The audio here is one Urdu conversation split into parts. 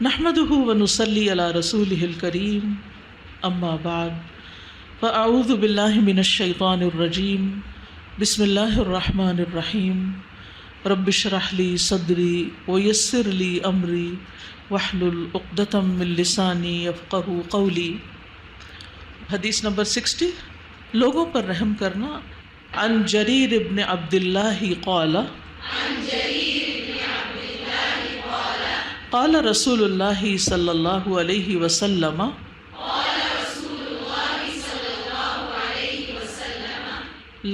نحمده ونصلي على رسوله الكريم اما بعد فاعوذ بالله من الشيطان الرجيم بسم الله الرحمن الرحيم رب اشرح لي صدري ويسر لي امري واحلل عقدة من لساني يفقهوا قولي۔ حدیث نمبر 60، لوگوں پر رحم کرنا۔ عن جریر ابن عبداللہ قال قال رسول اللہ صلی اللہ علیہ وسلم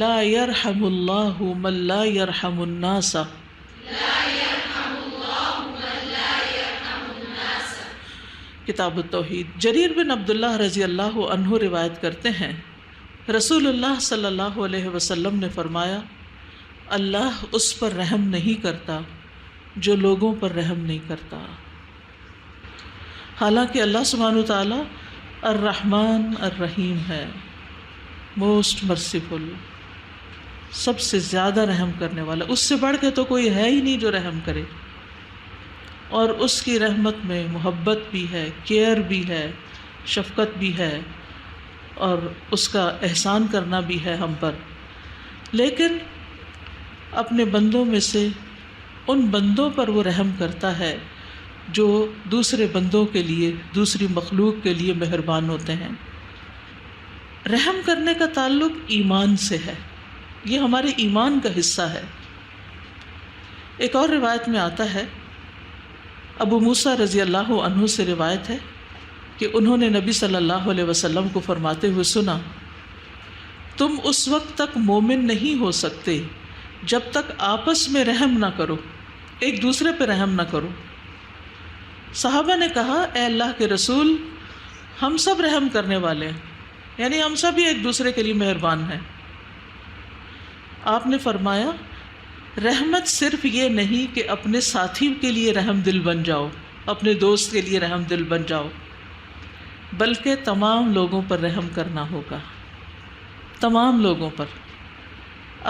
لا يرحم اللہ من لا يرحم الناس۔ کتاب التوحید۔ جریر بن عبداللہ رضی اللہ عنہ روایت کرتے ہیں، رسول اللہ صلی اللہ علیہ وسلم نے فرمایا، اللہ اس پر رحم نہیں کرتا جو لوگوں پر رحم نہیں کرتا۔ حالانکہ اللہ سبحانہ وتعالی الرحمن الرحیم ہے، موسٹ مرسیفل، سب سے زیادہ رحم کرنے والا۔ اس سے بڑھ کے تو کوئی ہے ہی نہیں جو رحم کرے، اور اس کی رحمت میں محبت بھی ہے، کیئر بھی ہے، شفقت بھی ہے، اور اس کا احسان کرنا بھی ہے ہم پر۔ لیکن اپنے بندوں میں سے ان بندوں پر وہ رحم کرتا ہے جو دوسرے بندوں کے لیے، دوسری مخلوق کے لیے مہربان ہوتے ہیں۔ رحم کرنے کا تعلق ایمان سے ہے، یہ ہمارے ایمان کا حصہ ہے۔ ایک اور روایت میں آتا ہے، ابو موسیٰ رضی اللہ عنہ سے روایت ہے کہ انہوں نے نبی صلی اللہ علیہ وسلم کو فرماتے ہوئے سنا، تم اس وقت تک مومن نہیں ہو سکتے جب تک آپس میں رحم نہ کرو، ایک دوسرے پہ رحم نہ کرو۔ صحابہ نے کہا، اے اللہ کے رسول، ہم سب رحم کرنے والے ہیں، یعنی ہم سب ہی ایک دوسرے کے لیے مہربان ہیں۔ آپ نے فرمایا، رحمت صرف یہ نہیں کہ اپنے ساتھی کے لیے رحم دل بن جاؤ، اپنے دوست کے لیے رحم دل بن جاؤ، بلکہ تمام لوگوں پر رحم کرنا ہوگا، تمام لوگوں پر،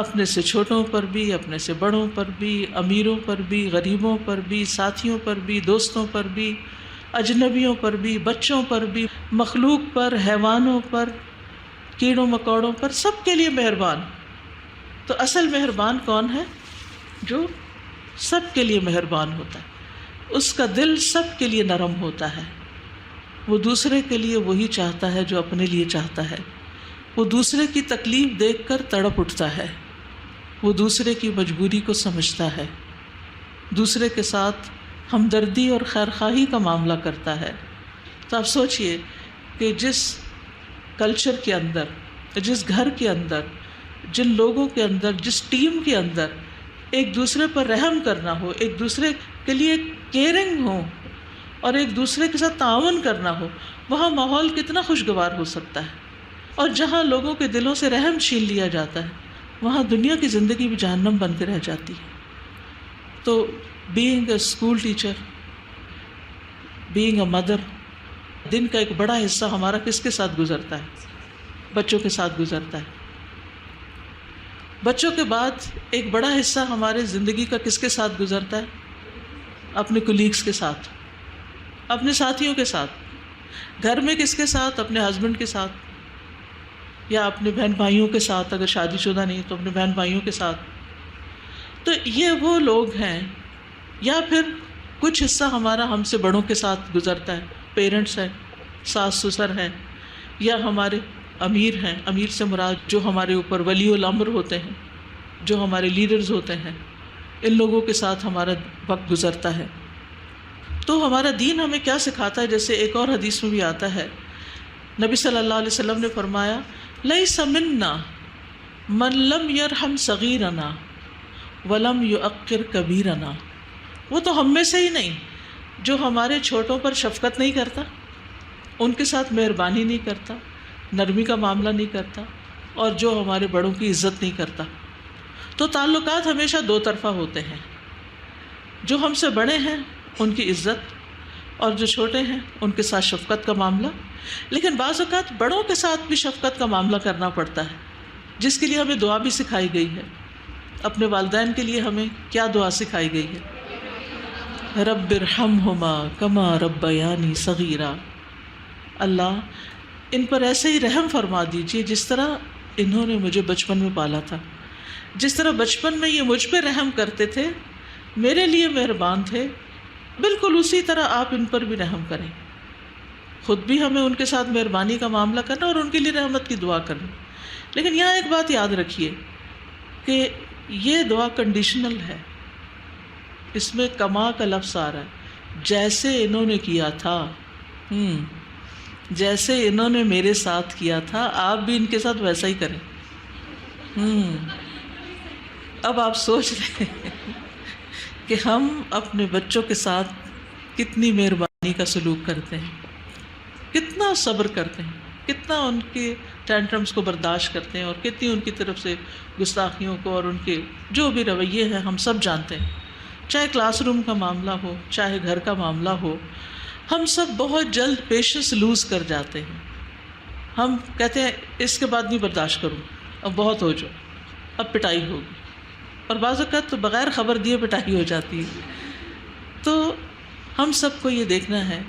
اپنے سے چھوٹوں پر بھی، اپنے سے بڑوں پر بھی، امیروں پر بھی، غریبوں پر بھی، ساتھیوں پر بھی، دوستوں پر بھی، اجنبیوں پر بھی، بچوں پر بھی، مخلوق پر، حیوانوں پر، کیڑوں مکوڑوں پر، سب کے لیے مہربان۔ تو اصل مہربان کون ہے؟ جو سب کے لیے مہربان ہوتا ہے، اس کا دل سب کے لیے نرم ہوتا ہے، وہ دوسرے کے لیے وہی چاہتا ہے جو اپنے لیے چاہتا ہے، وہ دوسرے کی تکلیف دیکھ کر تڑپ اٹھتا ہے، وہ دوسرے کی مجبوری کو سمجھتا ہے، دوسرے کے ساتھ ہمدردی اور خیرخواہی کا معاملہ کرتا ہے۔ تو آپ سوچئے کہ جس کلچر کے اندر، جس گھر کے اندر، جن لوگوں کے اندر، جس ٹیم کے اندر ایک دوسرے پر رحم کرنا ہو، ایک دوسرے کے لیے کیئرنگ ہو اور ایک دوسرے کے ساتھ تعاون کرنا ہو، وہاں ماحول کتنا خوشگوار ہو سکتا ہے۔ اور جہاں لوگوں کے دلوں سے رحم چھین لیا جاتا ہے، وہاں دنیا کی زندگی بھی جہنم بن کے رہ جاتی ہے۔ تو being a school teacher, being a mother, دن کا ایک بڑا حصہ ہمارا کس کے ساتھ گزرتا ہے؟ بچوں کے ساتھ گزرتا ہے۔ بچوں کے بعد ایک بڑا حصہ ہمارے زندگی کا کس کے ساتھ گزرتا ہے؟ اپنے کولیگز کے ساتھ، اپنے ساتھیوں کے ساتھ۔ گھر میں کس کے ساتھ؟ اپنے ہسبینڈ کے ساتھ، یا اپنے بہن بھائیوں کے ساتھ، اگر شادی شدہ نہیں تو اپنے بہن بھائیوں کے ساتھ۔ تو یہ وہ لوگ ہیں، یا پھر کچھ حصہ ہمارا ہم سے بڑوں کے ساتھ گزرتا ہے، پیرنٹس ہیں، ساس سسر ہیں، یا ہمارے امیر ہیں۔ امیر سے مراد جو ہمارے اوپر ولی الامر ہوتے ہیں، جو ہمارے لیڈرز ہوتے ہیں، ان لوگوں کے ساتھ ہمارا وقت گزرتا ہے۔ تو ہمارا دین ہمیں کیا سکھاتا ہے؟ جیسے ایک اور حدیث میں بھی آتا ہے، نبی صلی اللہ علیہ وسلم نے فرمایا، لیس منا من لم یرحم صغیرنا ولم یعقر کبیرنا۔ وہ تو ہم میں سے ہی نہیں جو ہمارے چھوٹوں پر شفقت نہیں کرتا، ان کے ساتھ مہربانی نہیں کرتا، نرمی کا معاملہ نہیں کرتا، اور جو ہمارے بڑوں کی عزت نہیں کرتا۔ تو تعلقات ہمیشہ دو طرفہ ہوتے ہیں، جو ہم سے بڑے ہیں ان کی عزت، اور جو چھوٹے ہیں ان کے ساتھ شفقت کا معاملہ۔ لیکن بعض اوقات بڑوں کے ساتھ بھی شفقت کا معاملہ کرنا پڑتا ہے، جس کے لیے ہمیں دعا بھی سکھائی گئی ہے۔ اپنے والدین کے لیے ہمیں کیا دعا سکھائی گئی ہے؟ رب ارحمہما کما ربیانی صغیرا، اللہ ان پر ایسے ہی رحم فرما دیجیے جس طرح انہوں نے مجھے بچپن میں پالا تھا، جس طرح بچپن میں یہ مجھ پہ رحم کرتے تھے، میرے لیے مہربان تھے، بالکل اسی طرح آپ ان پر بھی رحم کریں۔ خود بھی ہمیں ان کے ساتھ مہربانی کا معاملہ کرنا اور ان کے لیے رحمت کی دعا کرنا۔ لیکن یہاں ایک بات یاد رکھیے کہ یہ دعا کنڈیشنل ہے، اس میں کما کا لفظ آ رہا ہے، جیسے انہوں نے کیا تھا، جیسے انہوں نے میرے ساتھ کیا تھا آپ بھی ان کے ساتھ ویسا ہی کریں۔ اب آپ سوچ رہے ہیں کہ ہم اپنے بچوں کے ساتھ کتنی مہربانی کا سلوک کرتے ہیں، کتنا صبر کرتے ہیں، کتنا ان کے ٹینٹرمز کو برداشت کرتے ہیں، اور کتنی ان کی طرف سے گستاخیوں کو اور ان کے جو بھی رویے ہیں ہم سب جانتے ہیں۔ چاہے کلاس روم کا معاملہ ہو، چاہے گھر کا معاملہ ہو، ہم سب بہت جلد پیشنس لوز کر جاتے ہیں۔ ہم کہتے ہیں اس کے بعد نہیں برداشت کروں، اب بہت ہو جو، اب پٹائی ہوگی، اور بعض اوقات تو بغیر خبر دیے پٹائی ہو جاتی ہے۔ تو ہم سب کو یہ دیکھنا ہے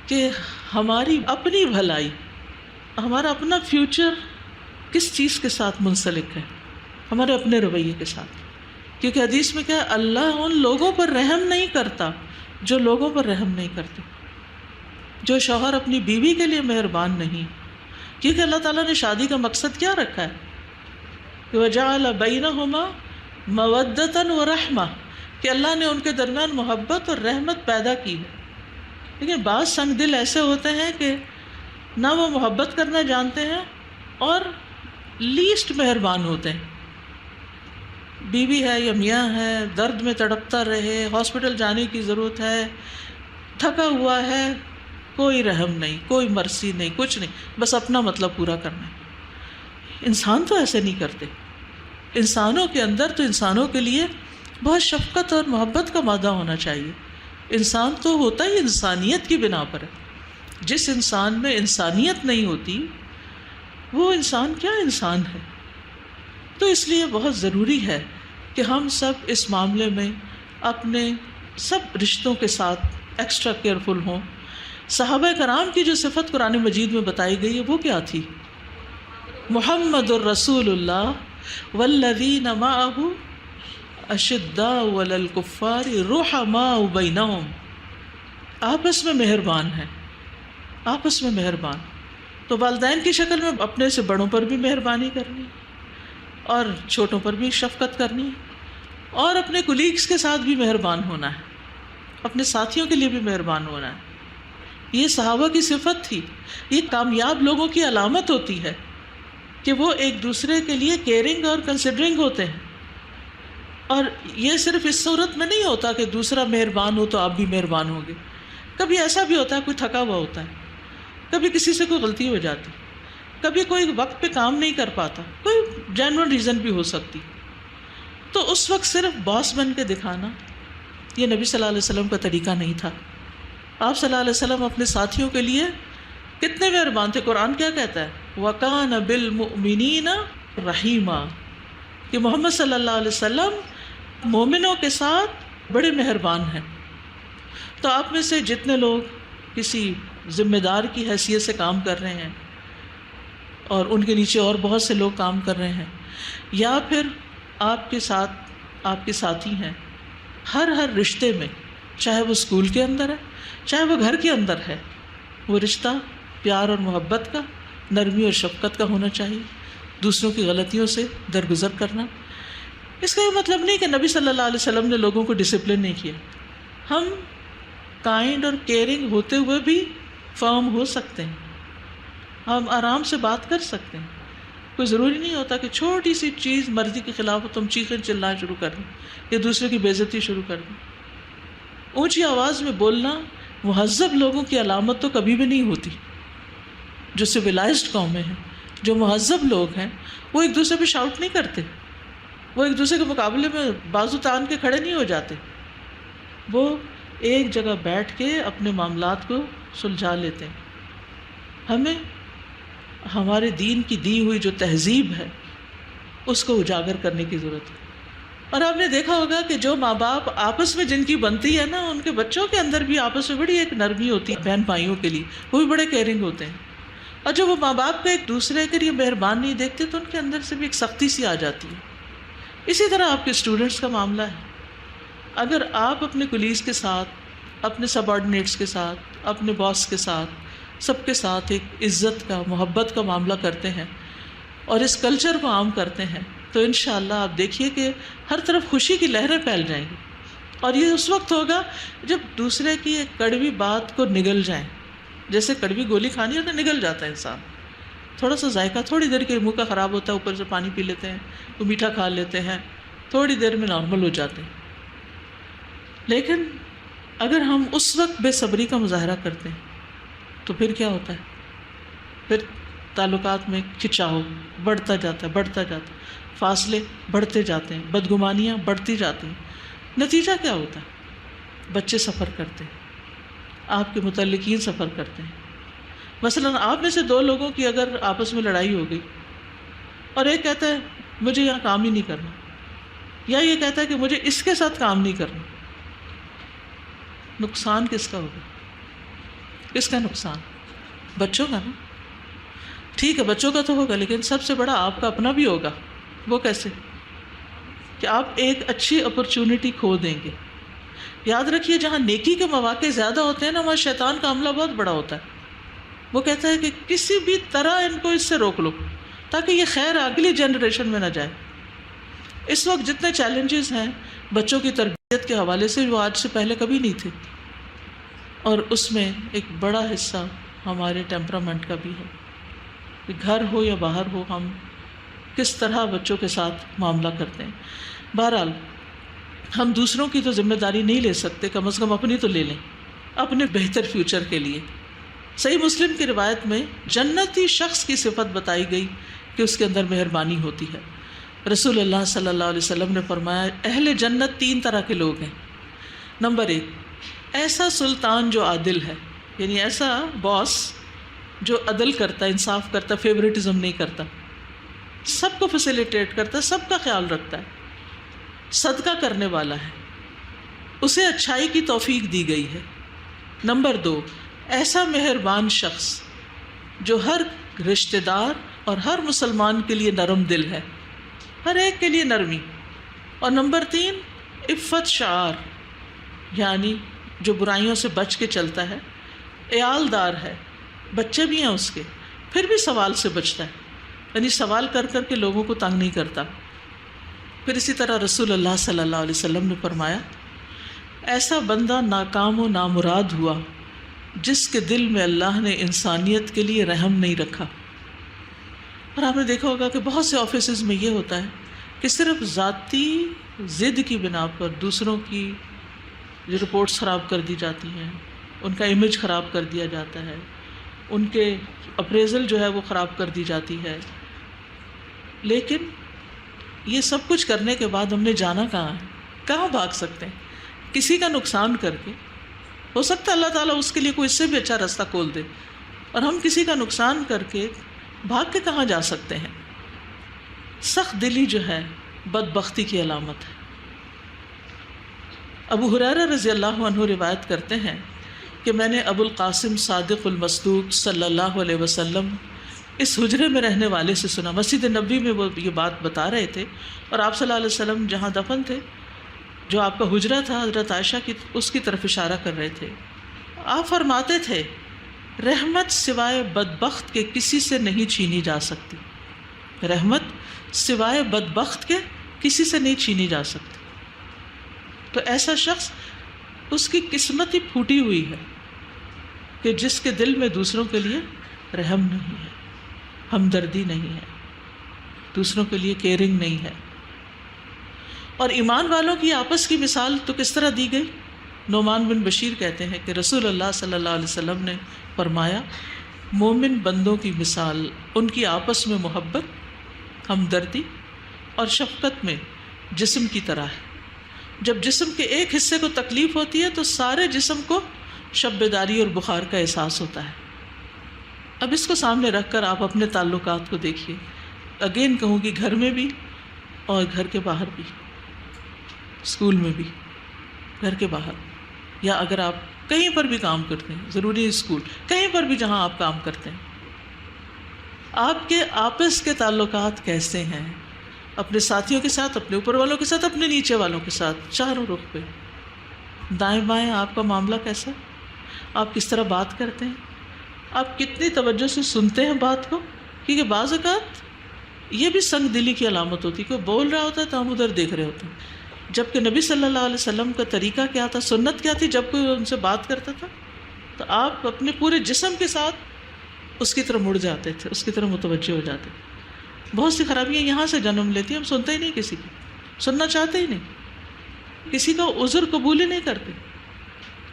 کہ ہماری اپنی بھلائی، ہمارا اپنا فیوچر کس چیز کے ساتھ منسلک ہے، ہمارے اپنے رویے کے ساتھ۔ کیونکہ حدیث میں کیا ہے، اللہ ان لوگوں پر رحم نہیں کرتا جو لوگوں پر رحم نہیں کرتے، جو شوہر اپنی بیوی کے لیے مہربان نہیں۔ کیونکہ اللہ تعالیٰ نے شادی کا مقصد کیا رکھا ہے، وَجَعَلَ بَيْنَهُمَا مَوَدَّةً وَرَحْمَةً، کہ اللہ نے ان کے درمیان محبت اور رحمت پیدا کی ہے۔ لیکن بعض سنگ دل ایسے ہوتے ہیں کہ نہ وہ محبت کرنا جانتے ہیں اور لیسٹ مہربان ہوتے ہیں۔ بیوی ہے یا میاں ہے، درد میں تڑپتا رہے، ہاسپٹل جانے کی ضرورت ہے، تھکا ہوا ہے، کوئی رحم نہیں، کوئی مرسی نہیں، کچھ نہیں، بس اپنا مطلب پورا کرنا ہے۔ انسان تو ایسے نہیں کرتے۔ انسانوں کے اندر تو انسانوں کے لیے بہت شفقت اور محبت کا مادہ ہونا چاہیے۔ انسان تو ہوتا ہی انسانیت کی بنا پر ہے۔ جس انسان میں انسانیت نہیں ہوتی وہ انسان کیا انسان ہے؟ تو اس لیے بہت ضروری ہے کہ ہم سب اس معاملے میں اپنے سب رشتوں کے ساتھ ایکسٹرا کیئرفل ہوں۔ صحابہ کرام کی جو صفت قرآن مجید میں بتائی گئی ہے وہ کیا تھی؟ محمد الرسول اللہ والذین معہ اشداء علی الکفار رحماء بینہم، آپس میں مہربان ہیں، آپس میں مہربان۔ تو والدین کی شکل میں اپنے سے بڑوں پر بھی مہربانی کرنی، اور چھوٹوں پر بھی شفقت کرنی، اور اپنے کولیگز کے ساتھ بھی مہربان ہونا ہے، اپنے ساتھیوں کے لیے بھی مہربان ہونا ہے۔ یہ صحابہ کی صفت تھی، یہ کامیاب لوگوں کی علامت ہوتی ہے کہ وہ ایک دوسرے کے لیے کیئرنگ اور کنسیڈرنگ ہوتے ہیں۔ اور یہ صرف اس صورت میں نہیں ہوتا کہ دوسرا مہربان ہو تو آپ بھی مہربان ہوں گے۔ کبھی ایسا بھی ہوتا ہے کوئی تھکا ہوا ہوتا ہے، کبھی کسی سے کوئی غلطی ہو جاتی، کبھی کوئی وقت پہ کام نہیں کر پاتا، کوئی جینوئن ریزن بھی ہو سکتی، تو اس وقت صرف باس بن کے دکھانا یہ نبی صلی اللہ علیہ وسلم کا طریقہ نہیں تھا۔ آپ صلی اللہ علیہ وسلم اپنے ساتھیوں کے لیے کتنے مہربان تھے۔ قرآن کیا کہتا ہے؟ وَكَانَ بِالْمُؤْمِنِينَ رَحِيمًا، کہ محمد صلی اللہ علیہ وسلم مومنوں کے ساتھ بڑے مہربان ہیں۔ تو آپ میں سے جتنے لوگ کسی ذمہ دار کی حیثیت سے کام کر رہے ہیں اور ان کے نیچے اور بہت سے لوگ کام کر رہے ہیں، یا پھر آپ کے ساتھ آپ کے ساتھی ہیں، ہر رشتے میں، چاہے وہ اسکول کے اندر ہے، چاہے وہ گھر کے اندر ہے، وہ رشتہ پیار اور محبت کا، نرمی اور شفقت کا ہونا چاہیے، دوسروں کی غلطیوں سے درگزر کرنا۔ اس کا یہ مطلب نہیں کہ نبی صلی اللہ علیہ وسلم نے لوگوں کو ڈسپلن نہیں کیا۔ ہم کائنڈ اور کیئرنگ ہوتے ہوئے بھی فرم ہو سکتے ہیں، ہم آرام سے بات کر سکتے ہیں۔ کوئی ضروری نہیں ہوتا کہ چھوٹی سی چیز مرضی کے خلاف ہو تم چیخیں چلانا شروع کر دیں یا دوسرے کی بے عزتی شروع کر دیں۔ اونچی آواز میں بولنا مہذب لوگوں کی علامت تو کبھی بھی نہیں ہوتی۔ جو سویلائزڈ قومیں ہیں، جو مہذب لوگ ہیں، وہ ایک دوسرے پہ شاؤٹ نہیں کرتے، وہ ایک دوسرے کے مقابلے میں بازو تان کے کھڑے نہیں ہو جاتے، وہ ایک جگہ بیٹھ کے اپنے معاملات کو سلجھا لیتے ہیں۔ ہمیں ہمارے دین کی دی ہوئی جو تہذیب ہے اس کو اجاگر کرنے کی ضرورت ہے۔ اور آپ نے دیکھا ہوگا کہ جو ماں باپ آپس میں جن کی بنتی ہے نا، ان کے بچوں کے اندر بھی آپس میں بڑی ایک نرمی ہوتی ہے بہن بھائیوں کے لیے، وہ بھی بڑے کیئرنگ ہوتے ہیں. اور جب وہ ماں باپ کا ایک دوسرے کے لیے مہربان نہیں دیکھتے تو ان کے اندر سے بھی ایک سختی سی آ جاتی ہے. اسی طرح آپ کے اسٹوڈنٹس کا معاملہ ہے. اگر آپ اپنے کولیز کے ساتھ، اپنے سب آرڈینیٹس کے ساتھ، اپنے باس کے ساتھ، سب کے ساتھ ایک عزت کا، محبت کا معاملہ کرتے ہیں اور اس کلچر کو عام کرتے ہیں تو انشاءاللہ آپ دیکھیے کہ ہر طرف خوشی کی لہریں پھیل جائیں گی. اور یہ اس وقت ہوگا جب دوسرے کی ایک کڑوی بات کو نگل جائیں. جیسے کڑوی گولی کھانی ہے تو نگل جاتا ہے انسان، تھوڑا سا ذائقہ تھوڑی دیر کے منہ کا خراب ہوتا ہے، اوپر سے پانی پی لیتے ہیں، وہ میٹھا کھا لیتے ہیں، تھوڑی دیر میں نارمل ہو جاتے ہیں. لیکن اگر ہم اس وقت بے صبری کا مظاہرہ کرتے ہیں تو پھر کیا ہوتا ہے؟ پھر تعلقات میں کھچاؤ بڑھتا جاتا ہے، بڑھتا جاتا ہے، فاصلے بڑھتے جاتے ہیں، بدگمانیاں بڑھتی جاتی ہیں. نتیجہ کیا ہوتا ہے؟ بچے سفر کرتے ہیں، آپ کے متعلقین سفر کرتے ہیں. مثلاً آپ میں سے دو لوگوں کی اگر آپس میں لڑائی ہو گئی اور ایک کہتا ہے مجھے یہاں کام ہی نہیں کرنا، یا یہ کہتا ہے کہ مجھے اس کے ساتھ کام نہیں کرنا، نقصان کس کا ہوگا؟ کس کا نقصان؟ بچوں کا نا. ٹھیک ہے بچوں کا تو ہوگا، لیکن سب سے بڑا آپ کا اپنا بھی ہوگا. وہ کیسے؟ کہ آپ ایک اچھی اپرچونٹی کھو دیں گے. یاد رکھیے جہاں نیکی کے مواقع زیادہ ہوتے ہیں نا، وہاں شیطان کا حملہ بہت بڑا ہوتا ہے. وہ کہتا ہے کہ کسی بھی طرح ان کو اس سے روک لو تاکہ یہ خیر اگلی جنریشن میں نہ جائے. اس وقت جتنے چیلنجز ہیں بچوں کی تربیت کے حوالے سے وہ آج سے پہلے کبھی نہیں تھے، اور اس میں ایک بڑا حصہ ہمارے ٹیمپرامنٹ کا بھی ہے کہ گھر ہو یا باہر ہو ہم کس طرح بچوں کے ساتھ معاملہ کرتے ہیں. بہرحال ہم دوسروں کی تو ذمہ داری نہیں لے سکتے، کم از کم اپنی تو لے لیں اپنے بہتر فیوچر کے لیے. صحیح مسلم کی روایت میں جنتی شخص کی صفت بتائی گئی کہ اس کے اندر مہربانی ہوتی ہے. رسول اللہ صلی اللہ علیہ وسلم نے فرمایا اہل جنت 3 طرح کے لوگ ہیں. نمبر 1، ایسا سلطان جو عادل ہے، یعنی ایسا باس جو عدل کرتا ہے، انصاف کرتا، فیورٹزم نہیں کرتا، سب کو فیسیلیٹیٹ کرتا ہے، سب کا خیال رکھتا ہے، صدقہ کرنے والا ہے، اسے اچھائی کی توفیق دی گئی ہے. نمبر 2، ایسا مہربان شخص جو ہر رشتہ دار اور ہر مسلمان کے لیے نرم دل ہے، ہر ایک کے لیے نرمی. اور نمبر 3، عفت شعار، یعنی جو برائیوں سے بچ کے چلتا ہے، عیال دار ہے، بچے بھی ہیں اس کے، پھر بھی سوال سے بچتا ہے، یعنی سوال کر کر کے لوگوں کو تنگ نہیں کرتا. پھر اسی طرح رسول اللہ صلی اللہ علیہ وسلم نے فرمایا ایسا بندہ ناکام و نامراد ہوا جس کے دل میں اللہ نے انسانیت کے لیے رحم نہیں رکھا. اور آپ نے دیکھا ہوگا کہ بہت سے آفیسز میں یہ ہوتا ہے کہ صرف ذاتی ضد کی بنا پر دوسروں کی جو رپورٹس خراب کر دی جاتی ہیں، ان کا امیج خراب کر دیا جاتا ہے، ان کے اپریزل جو ہے وہ خراب کر دی جاتی ہے. لیکن یہ سب کچھ کرنے کے بعد ہم نے جانا کہاں ہے؟ کہاں بھاگ سکتے ہیں؟ کسی کا نقصان کر کے ہو سکتا ہے اللہ تعالیٰ اس کے لیے کوئی اس سے بھی اچھا راستہ کھول دے، اور ہم کسی کا نقصان کر کے بھاگ کے کہاں جا سکتے ہیں؟ سخت دلی جو ہے بدبختی کی علامت ہے. ابو ہریرہ رضی اللہ عنہ روایت کرتے ہیں کہ میں نے ابو القاسم صادق المصدوق صلی اللہ علیہ وسلم اس حجرے میں رہنے والے سے سنا. مسجد نبوی میں وہ یہ بات بتا رہے تھے، اور آپ صلی اللہ علیہ وسلم جہاں دفن تھے، جو آپ کا حجرہ تھا، حضرت عائشہ کی اس کی طرف اشارہ کر رہے تھے. آپ فرماتے تھے رحمت سوائے بدبخت کے کسی سے نہیں چھینی جا سکتی. رحمت سوائے بدبخت کے کسی سے نہیں چھینی جا سکتی. تو ایسا شخص، اس کی قسمت ہی پھوٹی ہوئی ہے کہ جس کے دل میں دوسروں کے لیے رحم نہیں ہے، ہمدردی نہیں ہے، دوسروں کے لیے کیئرنگ نہیں ہے. اور ایمان والوں کی آپس کی مثال تو کس طرح دی گئی؟ نعمان بن بشیر کہتے ہیں کہ رسول اللہ صلی اللہ علیہ وسلم نے فرمایا مومن بندوں کی مثال ان کی آپس میں محبت، ہمدردی اور شفقت میں جسم کی طرح ہے. جب جسم کے ایک حصے کو تکلیف ہوتی ہے تو سارے جسم کو شب بیداری اور بخار کا احساس ہوتا ہے. اب اس کو سامنے رکھ کر آپ اپنے تعلقات کو دیکھیے. اگین کہوں گی، گھر میں بھی اور گھر کے باہر بھی. اسکول میں بھی، گھر کے باہر، یا اگر آپ کہیں پر بھی کام کرتے ہیں، ضروری اسکول، کہیں پر بھی جہاں آپ کام کرتے ہیں، آپ کے آپس کے تعلقات کیسے ہیں؟ اپنے ساتھیوں کے ساتھ، اپنے اوپر والوں کے ساتھ، اپنے نیچے والوں کے ساتھ، چاروں رخ پہ، دائیں بائیں آپ کا معاملہ کیسا؟ آپ کس طرح بات کرتے ہیں؟ آپ کتنی توجہ سے سنتے ہیں بات کو؟ کیونکہ بعض اوقات یہ بھی سنگ دلی کی علامت ہوتی ہے کہ وہ بول رہا ہوتا ہے تو ہم ادھر دیکھ رہے ہوتے ہیں، جبکہ نبی صلی اللہ علیہ وسلم کا طریقہ کیا تھا، سنت کیا تھی؟ جب کوئی ان سے بات کرتا تھا تو آپ اپنے پورے جسم کے ساتھ اس کی طرف مڑ جاتے تھے، اس کی طرف متوجہ ہو جاتے تھے۔ بہت سی خرابیاں یہاں سے جنم لیتی ہیں، ہم سنتے ہی نہیں، کسی کی سننا چاہتے ہی نہیں، کسی کا عذر قبول ہی نہیں کرتے،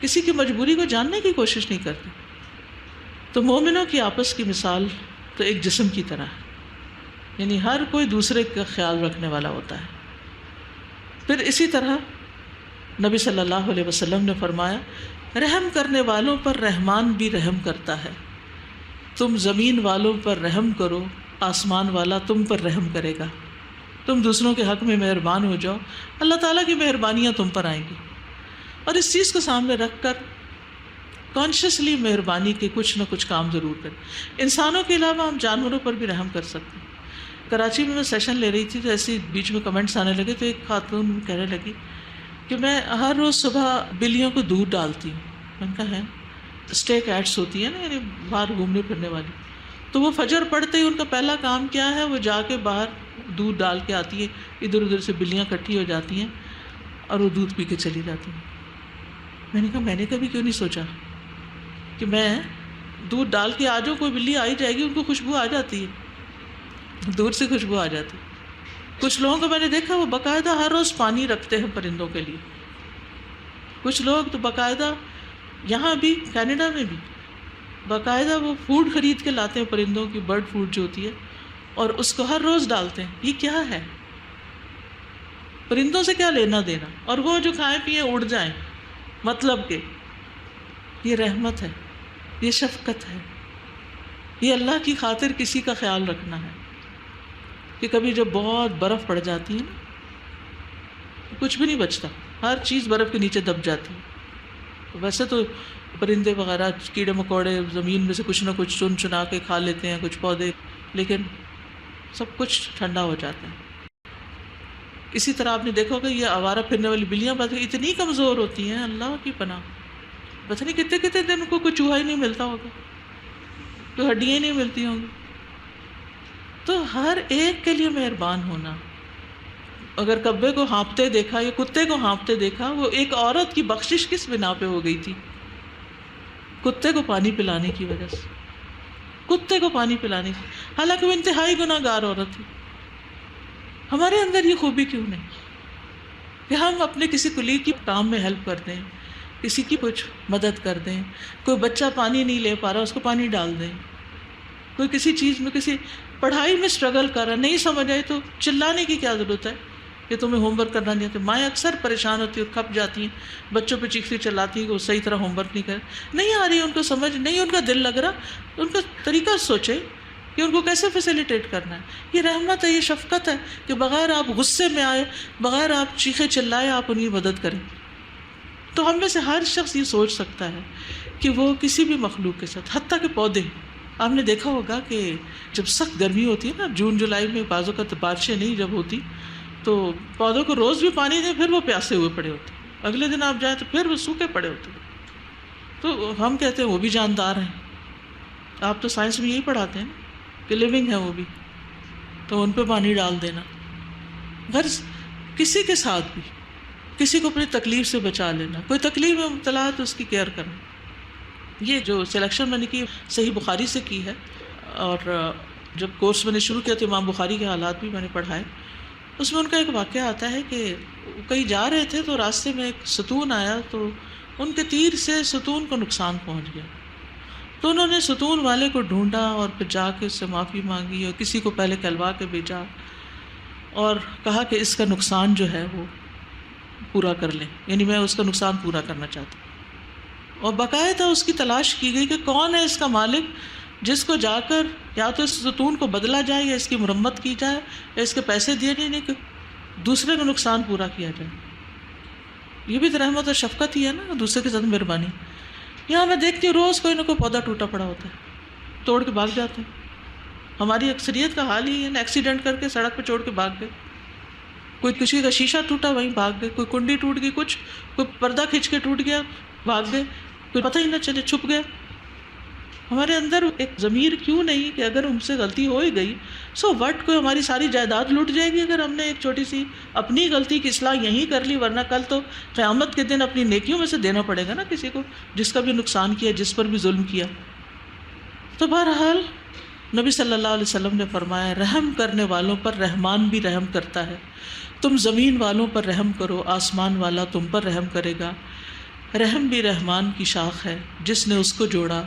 کسی کی مجبوری کو جاننے کی کوشش نہیں کرتے۔ تو مومنوں کی آپس کی مثال تو ایک جسم کی طرح ہے، یعنی ہر کوئی دوسرے کا خیال رکھنے والا ہوتا ہے۔ پھر اسی طرح نبی صلی اللہ علیہ وسلم نے فرمایا، رحم کرنے والوں پر رحمان بھی رحم کرتا ہے، تم زمین والوں پر رحم کرو، آسمان والا تم پر رحم کرے گا۔ تم دوسروں کے حق میں مہربان ہو جاؤ، اللہ تعالیٰ کی مہربانیاں تم پر آئیں گی۔ اور اس چیز کو سامنے رکھ کر کانشیسلی مہربانی کے کچھ نہ کچھ کام ضرور کریں۔ انسانوں کے علاوہ ہم جانوروں پر بھی رحم کر سکتے ہیں۔ کراچی میں سیشن لے رہی تھی تو ایسے بیچ میں کمنٹس آنے لگے، تو ایک خاتون کہنے لگی کہ میں ہر روز صبح بلیوں کو دودھ ڈالتی ہوں۔ میں نے کہا ہے، اسٹے کیٹس ہوتی ہیں نا، یعنی باہر گھومنے پھرنے والی، تو وہ فجر پڑھتے ہی ان کا پہلا کام کیا ہے؟ وہ جا کے باہر دودھ ڈال کے آتی ہے، ادھر ادھر سے بلیاں اکٹھی ہو جاتی ہیں اور وہ دودھ پی کے چلی جاتی ہیں۔ میں نے کہا میں نے کبھی کیوں نہیں سوچا کہ میں دودھ ڈال کے آ جاؤں، کوئی بلی آ ہی جائے گی، ان کو خوشبو آ جاتی ہے، دور سے خوشبو آ جاتی ہے۔ کچھ لوگوں کو میں نے دیکھا وہ باقاعدہ ہر روز پانی رکھتے ہیں پرندوں کے لیے، کچھ لوگ تو باقاعدہ، یہاں بھی کینیڈا میں بھی باقاعدہ وہ فوڈ خرید کے لاتے ہیں، پرندوں کی برڈ فوڈ جو ہوتی ہے، اور اس کو ہر روز ڈالتے ہیں۔ یہ کیا ہے؟ پرندوں سے کیا لینا دینا؟ اور وہ جو کھائیں پیئیں اڑ جائیں، مطلب کہ یہ رحمت ہے، یہ شفقت ہے، یہ اللہ کی خاطر کسی کا خیال رکھنا ہے۔ کہ کبھی جب بہت برف پڑ جاتی ہے نا، کچھ بھی نہیں بچتا، ہر چیز برف کے نیچے دب جاتی ہے۔ ویسے تو پرندے وغیرہ، کیڑے مکوڑے زمین میں سے کچھ نہ کچھ چن چنا کے کھا لیتے ہیں، کچھ پودے، لیکن سب کچھ ٹھنڈا ہو جاتا ہے۔ اسی طرح آپ نے دیکھا ہوگا یہ آوارہ پھرنے والی بلیاں اتنی کمزور ہوتی ہیں، اللہ کی پناہ، پتہ نہیں کتنے کتنے دن کو کوئی چوہا ہی نہیں ملتا ہوگا، کوئی ہڈیاں ہی نہیں ملتی ہوں گی۔ تو ہر ایک کے لیے مہربان ہونا۔ اگر کبے کو ہانپتے دیکھا یا کتے کو ہانپتے دیکھا، وہ ایک عورت کی بخشش کس بنا پہ ہو گئی تھی؟ کتے کو پانی پلانے کی وجہ سے، کتے کو پانی پلانے کی، حالانکہ وہ انتہائی گناہ گار عورت تھی۔ ہمارے اندر یہ خوبی کیوں نہیں کہ ہم اپنے کسی کلیگ کی کام میں ہیلپ کر دیں، کسی کی کچھ مدد کر دیں، کوئی بچہ پانی نہیں لے پا رہا اس کو پانی ڈال دیں، کوئی کسی چیز میں، کسی پڑھائی میں اسٹرگل کر رہا، نہیں سمجھ آئی تو چلانے کی کیا ضرورت ہے کہ تمہیں ہوم ورک کرنا نہیں آتا۔ مائیں اکثر پریشان ہوتی ہیں اور کھپ جاتی ہیں، بچوں پہ چیختی چلاتی ہیں کہ وہ صحیح طرح ہوم ورک نہیں آ رہی ان کو سمجھ، نہیں ان کا دل لگ رہا، ان کا طریقہ سوچے کہ ان کو کیسے فیسیلیٹیٹ کرنا ہے۔ یہ رحمت ہے، یہ شفقت ہے کہ بغیر آپ غصے میں آئے، بغیر آپ چیخے چلائے، آپ ان کی مدد کریں۔ تو ہم میں سے ہر شخص یہ سوچ سکتا ہے کہ وہ کسی بھی مخلوق کے ساتھ، حتیٰ کہ پودے، آپ نے دیکھا ہوگا کہ جب سخت گرمی ہوتی ہے نا، جون جولائی میں بعض اوقات بارشیں نہیں جب ہوتی، تو پودوں کو روز بھی پانی دیں، پھر وہ پیاسے ہوئے پڑے ہوتے ہیں، اگلے دن آپ جائیں تو پھر وہ سوکھے پڑے ہوتے ہیں۔ تو ہم کہتے ہیں وہ بھی جاندار ہیں، آپ تو سائنس میں یہی پڑھاتے ہیں کہ لیونگ ہے وہ بھی، تو ان پہ پانی ڈال دینا۔ غرض کسی کے ساتھ بھی، کسی کو اپنی تکلیف سے بچا لینا، کوئی تکلیف میں مبتلا ہے تو اس کی کیئر کرنا۔ یہ جو سلیکشن میں نے کی صحیح بخاری سے کی ہے، اور جب کورس میں نے شروع کیا تو امام بخاری کے حالات بھی میں نے پڑھائے۔ اس میں ان کا ایک واقعہ آتا ہے کہ کہیں جا رہے تھے تو راستے میں ایک ستون آیا، تو ان کے تیر سے ستون کو نقصان پہنچ گیا۔ تو انہوں نے ستون والے کو ڈھونڈا اور پھر جا کے اس سے معافی مانگی، اور کسی کو پہلے کہلوا کے بھیجا اور کہا کہ اس کا نقصان جو ہے وہ پورا کر لیں، یعنی میں اس کا نقصان پورا کرنا چاہتا ہوں۔ اور باقاعدہ اس کی تلاش کی گئی کہ کون ہے اس کا مالک، جس کو جا کر یا تو اس ستون کو بدلا جائے یا اس کی مرمت کی جائے یا اس کے پیسے دیے جائیں، نہیں کہ دوسرے کا نقصان پورا کیا جائے۔ یہ بھی تو رحمت اور شفقت ہی ہے نا، دوسرے کے ساتھ مہربانی. یہاں میں دیکھتی ہوں روز کوئی نہ کوئی پودا ٹوٹا پڑا ہوتا ہے، توڑ کے بھاگ جاتے ہیں. ہماری اکثریت کا حال ہی ہے نا، ایکسیڈنٹ کر کے سڑک پہ چھوڑ کے بھاگ گئے. کوئی کسی کا شیشہ ٹوٹا وہیں بھاگ گئے، کوئی کنڈی ٹوٹ گئی، کچھ کوئی پردہ کھینچ کے ٹوٹ گیا بھاگ گئے، کوئی پتہ ہی نہ چلے چھپ گئے. ہمارے اندر ایک ضمیر کیوں نہیں کہ اگر ہم سے غلطی ہو ہی گئی سو وٹ، کوئی ہماری ساری جائیداد لوٹ جائے گی اگر ہم نے ایک چھوٹی سی اپنی غلطی کی اصلاح یہیں کر لی، ورنہ کل تو قیامت کے دن اپنی نیکیوں میں سے دینا پڑے گا نا کسی کو جس کا بھی نقصان کیا، جس پر بھی ظلم کیا. تو بہرحال نبی صلی اللہ علیہ وسلم نے فرمایا رحم کرنے والوں پر رحمان بھی رحم کرتا ہے. تم زمین والوں پر رحم کرو، آسمان والا تم پر رحم کرے گا. رحم بھی رحمان کی شاخ ہے، جس نے اس کو جوڑا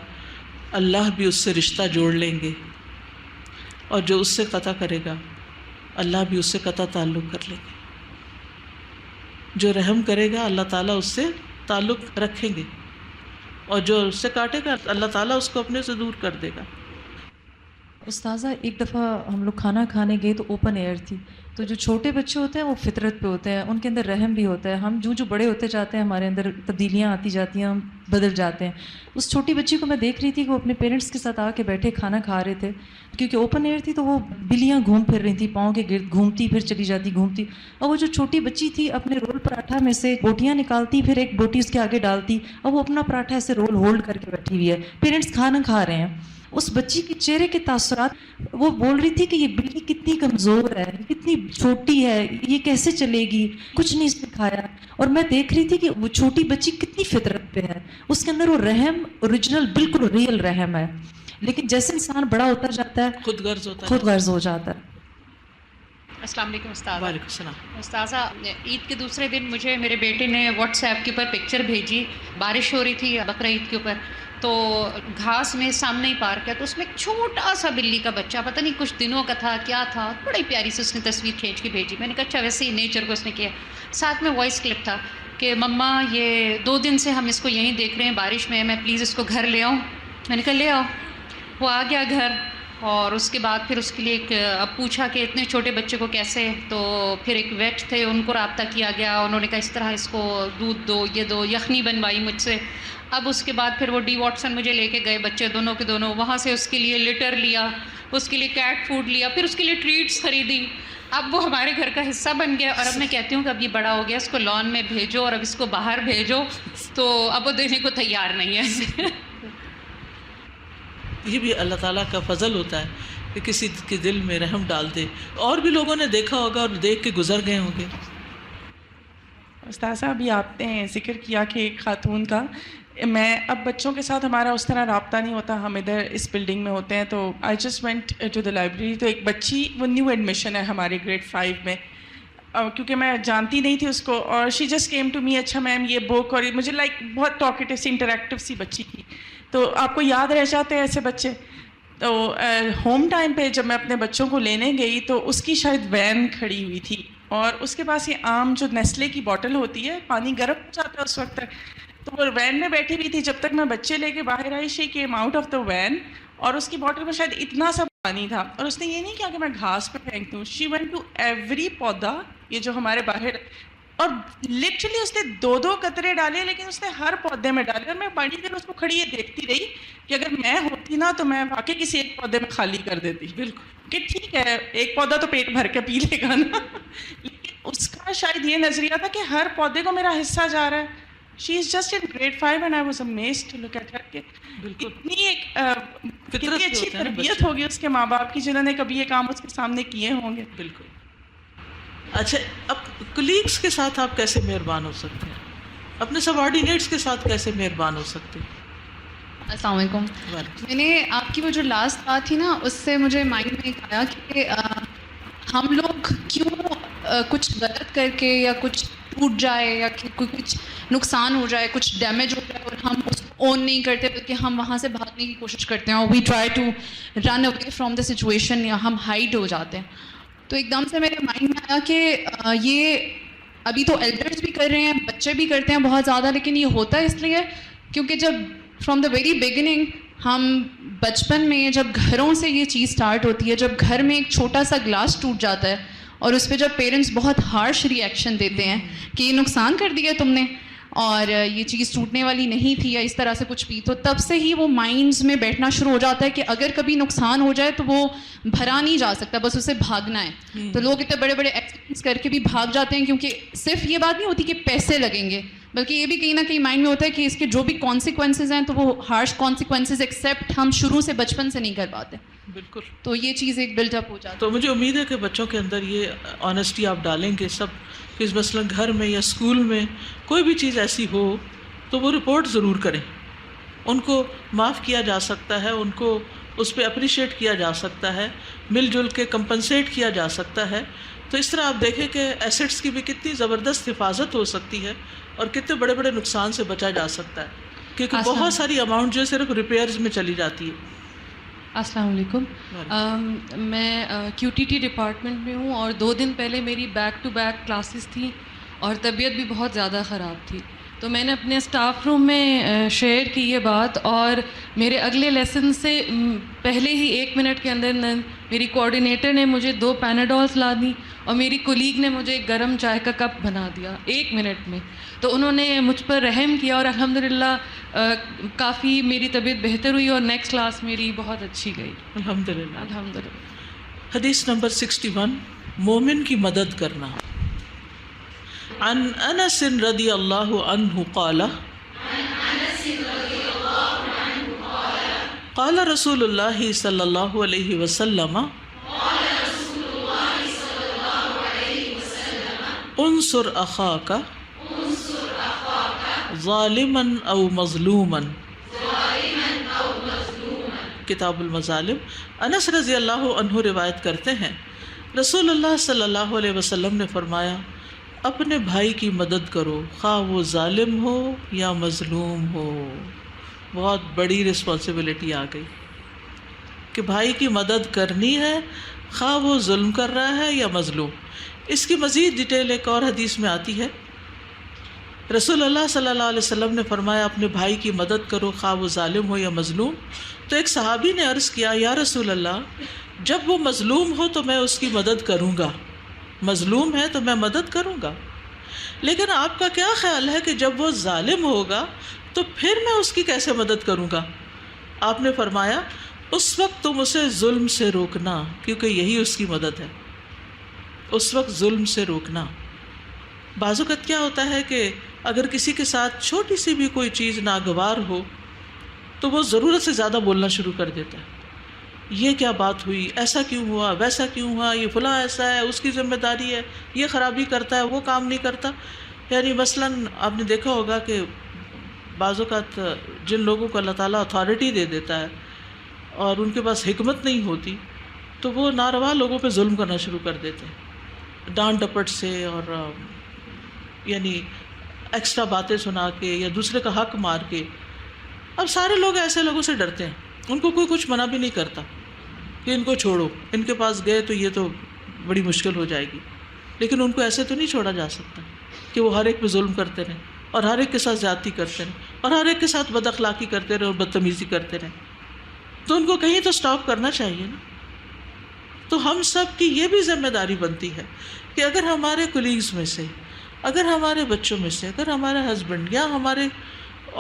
اللہ بھی اس سے رشتہ جوڑ لیں گے، اور جو اس سے قطع کرے گا اللہ بھی اس سے قطع تعلق کر لیں گے. جو رحم کرے گا اللہ تعالیٰ اس سے تعلق رکھیں گے، اور جو اس سے کاٹے گا اللہ تعالیٰ اس کو اپنے سے دور کر دے گا. استاذہ ایک دفعہ ہم لوگ کھانا کھانے گئے تو اوپن ایئر تھی، تو جو چھوٹے بچے ہوتے ہیں وہ فطرت پہ ہوتے ہیں، ان کے اندر رحم بھی ہوتا ہے. ہم جو بڑے ہوتے جاتے ہیں ہمارے اندر تبدیلیاں آتی جاتی ہیں، ہم بدل جاتے ہیں. اس چھوٹی بچی کو میں دیکھ رہی تھی کہ وہ اپنے پیرنٹس کے ساتھ آ کے بیٹھے کھانا کھا رہے تھے، کیونکہ اوپن ایئر تھی تو وہ بلیاں گھوم پھر رہی تھیں پاؤں کے گرد، گھومتی پھر چلی جاتی گھومتی. اور وہ جو چھوٹی بچی تھی اپنے رول پراٹھا میں سے بوٹیاں نکالتی، پھر ایک بوٹی اس کے آگے ڈالتی، اور وہ اپنا پراٹھا ایسے رول ہولڈ کر کے بیٹھی ہوئی ہے، پیرنٹس کھانا کھا رہے ہیں. اس بچی کے چہرے کے تاثرات، وہ بول رہی تھی کہ یہ بلی کتنی کمزور ہے، کتنی چھوٹی ہے، یہ کیسے چلے گی، کچھ نہیں اس نے کھایا. اور میں دیکھ رہی تھی کہ وہ چھوٹی بچی کتنی فطرت پہ ہے، اس کے اندر وہ رحم اوریجنل بالکل ریئل رحم ہے. لیکن جیسے انسان بڑا ہوتا جاتا ہے خود غرض ہوتا ہے. خود غرض ہو جاتا ہے. السلام علیکم استاذہ. وعلیکم السلام. استاذہ عید کے دوسرے دن مجھے میرے بیٹے نے واٹس ایپ کے اوپر پکچر بھیجی، بارش ہو رہی تھی بقرہ عید کے اوپر، تو گھاس میں سامنے ہی پارک ہے، تو اس میں ایک چھوٹا سا بلی کا بچہ، پتہ نہیں کچھ دنوں کا تھا کیا تھا، بڑی پیاری سے اس نے تصویر کھینچ کے بھیجی. میں نے کہا اچھا ویسے ہی نیچر کو اس نے کیا. ساتھ میں وائس کلپ تھا کہ مما یہ 2 دن سے ہم اس کو یہیں دیکھ رہے ہیں بارش میں، میں پلیز اس کو گھر لے آؤں. میں نے کہا لے آؤ. وہ آ گیا گھر، اور اس کے بعد پھر اس کے لیے ایک اب پوچھا کہ اتنے چھوٹے بچے کو کیسے، تو پھر ایک ویٹ تھے ان کو رابطہ کیا گیا، انہوں نے کہا اس طرح اس کو دودھ دو، یہ دو، یخنی بنوائی مجھ سے. اب اس کے بعد پھر وہ ڈی واٹسن مجھے لے کے گئے بچے دونوں کے دونوں، وہاں سے اس کے لیے لٹر لیا، اس کے لیے کیٹ فوڈ لیا، پھر اس کے لیے ٹریٹس خریدی. اب وہ ہمارے گھر کا حصہ بن گیا. اور اب میں کہتی ہوں کہ اب یہ بڑا ہو گیا، اس کو لان میں بھیجو اور اب اس کو باہر بھیجو، تو اب وہ دینے کو تیار نہیں ہے. یہ بھی اللہ تعالیٰ کا فضل ہوتا ہے کہ کسی کے دل میں رحم ڈال دے. اور بھی لوگوں نے دیکھا ہوگا اور دیکھ کے گزر گئے ہوں گے. استاذہ ابھی آپ نے ذکر کیا کہ ایک خاتون کا، میں اب بچوں کے ساتھ ہمارا اس طرح رابطہ نہیں ہوتا، ہم ادھر اس بلڈنگ میں ہوتے ہیں، تو I just went to the library. تو ایک بچی، وہ نیو ایڈمیشن ہے ہمارے گریڈ 5 میں، کیونکہ میں جانتی نہیں تھی اس کو، اور she just came to me, اچھا میم یہ بک، اور مجھے لائک بہت ٹاکیٹو سی انٹریکٹیو سی بچی تھی. تو آپ کو یاد رہ جاتے ہیں ایسے بچے. تو ہوم ٹائم پہ جب میں اپنے بچوں کو لینے گئی تو اس کی شاید وین کھڑی ہوئی تھی، اور اس کے پاس یہ عام جو نیسلے کی بوٹل ہوتی ہے، پانی گرم ہو جاتا ہے اس وقت تک، تو وہ وین میں بیٹھی ہوئی تھی. جب تک میں بچے لے کے باہر آئی، she came out of the van, اور اس کی بوٹل میں شاید اتنا سا پانی تھا، اور اس نے یہ نہیں کیا کہ میں گھاس پہ پھینک دوں. شی وینٹ ٹو ایوری پودا، یہ جو ہمارے باہر، اور لٹرلی اس نے 2 قطرے ڈالے، لیکن اس نے ہر پودے میں ڈالے. اور میں بڑی دیر اس کو کھڑی یہ دیکھتی رہی کہ اگر میں ہوتی نا تو میں واقعی کسی ایک پودے میں خالی کر دیتی. بالکل کہ ٹھیک ہے ایک پودا تو پیٹ بھر کے پی لے گا نا، لیکن اس کا شاید یہ نظریہ تھا کہ ہر پودے کو میرا حصہ جا رہا ہے. She is just in grade 5 and I was amazed to look at her کہ اتنی ایک کتنی اچھی تربیت ہوگی اس کے ماں باپ کی جنہوں نے کبھی یہ کام اس کے سامنے کیے ہوں گے. بالکل. اچھا، اب کلیگس کے ساتھ آپ کیسے مہربان ہو سکتے ہیں؟ اپنے سب آرڈینیٹس کے ساتھ کیسے مہربان ہو سکتے ہیں؟ السلام علیکم. میں نے آپ کی وہ جو لاسٹ بات تھی نا، اس سے مجھے مائنڈ میں ایک آیا کہ ہم لوگ کیوں کچھ غلط کر کے یا کچھ ٹوٹ جائے یا کچھ نقصان ہو جائے، کچھ ڈیمیج ہو جائے، اور ہم اس کو اون نہیں کرتے بلکہ ہم وہاں سے بھاگنے کی کوشش کرتے ہیں، اور we try to run away from the situation, یا ہم ہائڈ ہو جاتے ہیں. تو ایک دم سے میرے مائنڈ میں آیا کہ یہ ابھی تو ایلڈرز بھی کر رہے ہیں، بچے بھی کرتے ہیں بہت زیادہ، لیکن یہ ہوتا ہے اس لیے کیونکہ جب فرام دا ویری بگننگ، ہم بچپن میں جب گھروں سے یہ چیز سٹارٹ ہوتی ہے، جب گھر میں ایک چھوٹا سا گلاس ٹوٹ جاتا ہے اور اس پہ جب پیرنٹس بہت ہارش ری ایکشن دیتے ہیں کہ یہ نقصان کر دیا تم نے اور یہ چیز ٹوٹنے والی نہیں تھی یا اس طرح سے کچھ بھی, تو تب سے ہی وہ مائنڈز میں بیٹھنا شروع ہو جاتا ہے کہ اگر کبھی نقصان ہو جائے تو وہ بھرا نہیں جا سکتا, بس اسے بھاگنا ہے. تو لوگ اتنے بڑے بڑے ایکسپیرینس کر کے بھی بھاگ جاتے ہیں, کیونکہ صرف یہ بات نہیں ہوتی کہ پیسے لگیں گے, بلکہ یہ بھی کہیں نہ کہیں مائنڈ میں ہوتا ہے کہ اس کے جو بھی کانسیکوینسز ہیں تو وہ ہارش کانسیکوینسز ایکسیپٹ ہم شروع سے بچپن سے نہیں کر پاتے. بالکل. تو یہ چیز ایک بلڈ اپ ہو جاتی ہے. تو مجھے امید ہے کہ بچوں کے اندر یہ آنیسٹی آپ ڈالیں گے سب, کہ مثلاً گھر میں یا اسکول میں کوئی بھی چیز ایسی ہو تو وہ رپورٹ ضرور کریں. ان کو معاف کیا جا سکتا ہے, ان کو اس پہ اپریشیٹ کیا جا سکتا ہے, مل جل کے کمپنسیٹ کیا جا سکتا ہے. تو اس طرح آپ دیکھیں کہ ایسٹس کی بھی کتنی زبردست حفاظت ہو سکتی ہے اور کتنے بڑے بڑے نقصان سے بچا جا سکتا ہے, کیونکہ بہت ساری اماؤنٹ جو صرف ریپیئرز میں چلی جاتی ہے. السلام علیکم. میں QTT ڈپارٹمنٹ میں ہوں اور 2 دن پہلے میری بیک ٹو بیک کلاسز تھیں اور طبیعت بھی بہت زیادہ خراب تھی. تو میں نے اپنے اسٹاف روم میں شیئر کی یہ بات, اور میرے اگلے لیسن سے پہلے ہی 1 منٹ کے اندر میری کوآرڈینیٹر نے مجھے 2 پیناڈولز لا دی اور میری کولیگ نے مجھے گرم چائے کا کپ بنا دیا 1 منٹ میں. تو انہوں نے مجھ پر رحم کیا اور الحمدللہ کافی میری طبیعت بہتر ہوئی اور نیکسٹ کلاس میری بہت اچھی گئی الحمدللہ. الحمدللہ. حدیث نمبر 61, مومن کی مدد کرنا. عن انس رضی اللہ عنہ قال قال رسول اللہ صلی اللہ علیہ وسلم انصر اخاک ظالما او مظلوما. کتاب المظالم. انس رضی اللہ عنہ روایت کرتے ہیں رسول اللہ صلی اللہ علیہ وسلم نے فرمایا اپنے بھائی کی مدد کرو خواہ وہ ظالم ہو یا مظلوم ہو. بہت بڑی رسپانسبلٹی آ گئی کہ بھائی کی مدد کرنی ہے خواہ وہ ظلم کر رہا ہے یا مظلوم. اس کی مزید ڈیٹیل ایک اور حدیث میں آتی ہے. رسول اللہ صلی اللہ علیہ وسلم نے فرمایا اپنے بھائی کی مدد کرو خواہ وہ ظالم ہو یا مظلوم. تو ایک صحابی نے عرض کیا یا رسول اللہ جب وہ مظلوم ہو تو میں اس کی مدد کروں گا, مظلوم ہے تو میں مدد کروں گا, لیکن آپ کا کیا خیال ہے کہ جب وہ ظالم ہوگا تو پھر میں اس کی کیسے مدد کروں گا؟ آپ نے فرمایا اس وقت تم اسے ظلم سے روکنا, کیونکہ یہی اس کی مدد ہے. اس وقت ظلم سے روکنا. بعض اوقات کیا ہوتا ہے کہ اگر کسی کے ساتھ چھوٹی سی بھی کوئی چیز ناگوار ہو تو وہ ضرورت سے زیادہ بولنا شروع کر دیتا ہے. یہ کیا بات ہوئی, ایسا کیوں ہوا, ویسا کیوں ہوا, یہ فلاں ایسا ہے, اس کی ذمہ داری ہے, یہ خرابی کرتا ہے, وہ کام نہیں کرتا. یعنی مثلاً آپ نے دیکھا ہوگا کہ بعض اوقات جن لوگوں کو اللہ تعالیٰ اتھارٹی دے دیتا ہے اور ان کے پاس حکمت نہیں ہوتی تو وہ ناروا لوگوں پہ ظلم کرنا شروع کر دیتے ہیں, ڈانٹ ڈپٹ سے اور یعنی ایکسٹرا باتیں سنا کے یا دوسرے کا حق مار کے. اب سارے لوگ ایسے لوگوں سے ڈرتے ہیں, ان کو کوئی کچھ منع بھی نہیں کرتا کہ ان کو چھوڑو, ان کے پاس گئے تو یہ تو بڑی مشکل ہو جائے گی. لیکن ان کو ایسے تو نہیں چھوڑا جا سکتا کہ وہ ہر ایک پہ ظلم کرتے رہیں اور ہر ایک کے ساتھ زیادتی کرتے رہیں اور ہر ایک کے ساتھ بد اخلاقی کرتے رہیں اور بدتمیزی کرتے رہیں. تو ان کو کہیں تو سٹاپ کرنا چاہیے نا. تو ہم سب کی یہ بھی ذمہ داری بنتی ہے کہ اگر ہمارے کولیگز میں سے, اگر ہمارے بچوں میں سے, اگر ہمارے ہسبینڈ یا ہمارے